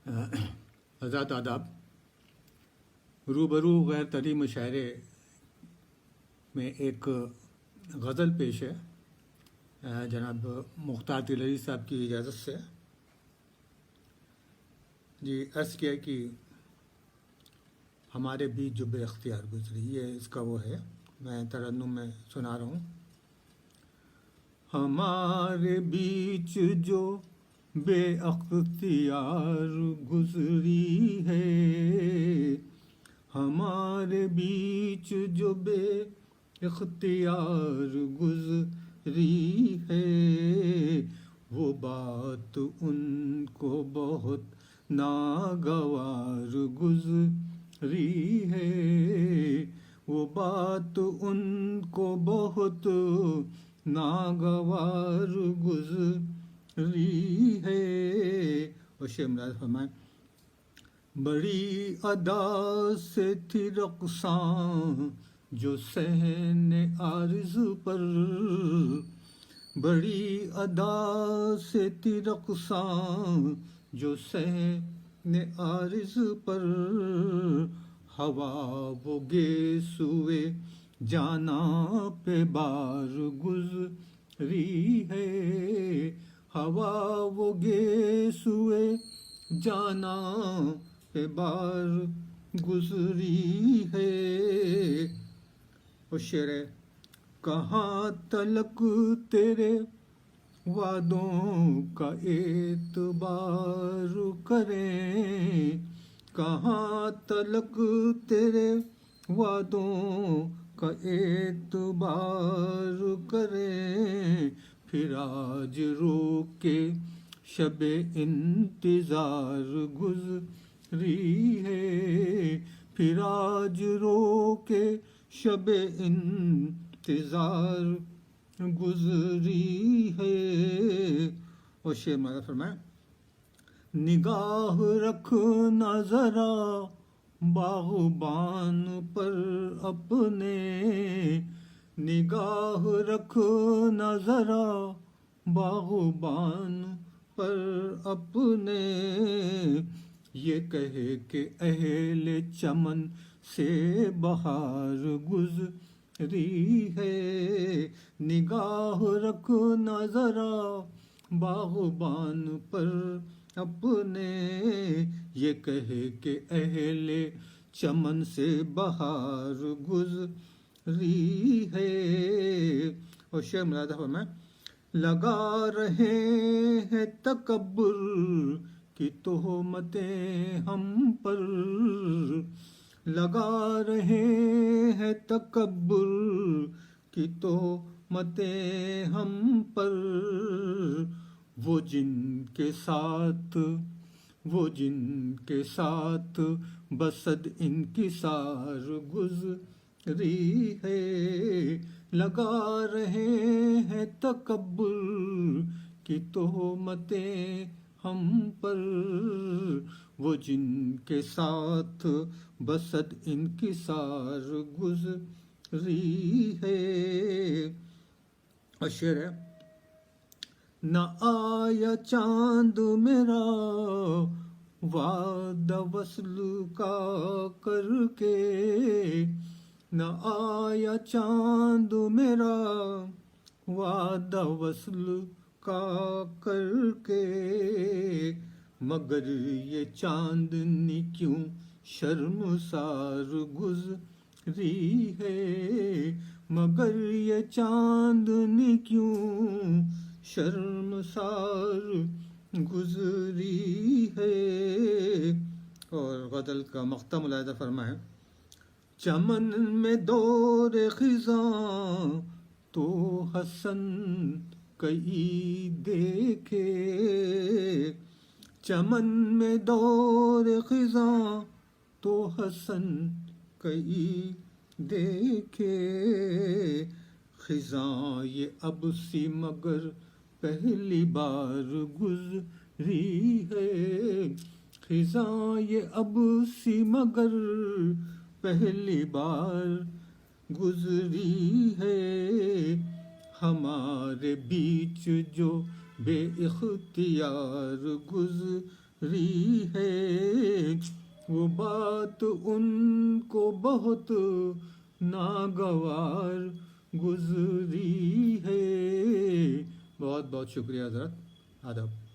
حضرات آداب، روبرو غیر تری مشاعرے میں ایک غزل پیش ہے جناب مختار تلری صاحب کی اجازت سے۔ جی عرض کیا کہ ہمارے بیچ جو بے اختیار گزری، یہ اس کا وہ ہے، میں ترنم میں سنا رہا ہوں۔ ہمارے بیچ جو بے اختیار گزری ہے، ہمارے بیچ جو بے اختیار گزری ہے، وہ بات ان کو بہت ناگوار گزری ہے، وہ بات ان کو بہت ناگوار گزری ہے۔ اور شعر مراد فرمائیں، بڑی ادا سے تھی رقصاں جو صحن عارض پر، بڑی ادا سے تھی رقصاں جو صحن عارض پر، ہوا وہ گیسوئے جانا پہ بار گزری ہے، ہوا وہ گیسوئے جانا پہ بار گزری ہے۔ اور شعر ہے، کہاں تلک تیرے وعدوں کا اعتبار کریں، کہاں تلک تیرے وعدوں کا اعتبار کریں، پھر آج رو کے شب انتظار گزری ہے، پھر آج رو کے شب انتظار گزری ہے۔ اور شعر ماذا فرمائیں، نگاہ رکھنا ذرا باغبان پر اپنے، نگاہ رکھنا ذرا باغبان پر اپنے، یہ کہے کہ اہل چمن سے بہار گزری ہے، نگاہ رکھنا ذرا باغبان پر اپنے، یہ کہے کہ اہل چمن سے بہار گزری ہے۔ اور شعر مراد فرمائیں، لگا رہے ہیں تکبر کی تہمتیں ہم پر، لگا رہے ہیں تکبر کی تہمتیں ہم پر، وہ جن کے ساتھ بصد انکسار گزری ہے، لگا رہے ہیں تکبر کی تہمتیں ہم پر، وہ جن کے ساتھ بصد انکسار گزری ہے۔ اور شعر ہے، نہ آیا چاند میرا وعدہ وصل کا کر کے، نہ آیا چاند میرا وعدہ وصل کا کر کے، مگر یہ چاندنی کیوں شرمسار گزری ہے، مگر یہ چاندنی کیوں شرمسار گزری ہے۔ اور غزل کا مقطع ملاحظہ فرمائیں، چمن میں دور خزاں تو حسن کئی دیکھے، چمن میں دور خزاں تو حسن کئی دیکھے، خزاں یہ اب سی مگر پہلی بار گزری ہے، خزاں یہ اب سی مگر پہلی بار گزری ہے، ہمارے بیچ جو بے اختیار گزری گزری ہے، وہ بات ان کو بہت ناگوار گزری ہے۔ بہت بہت شکریہ حضرت، آداب۔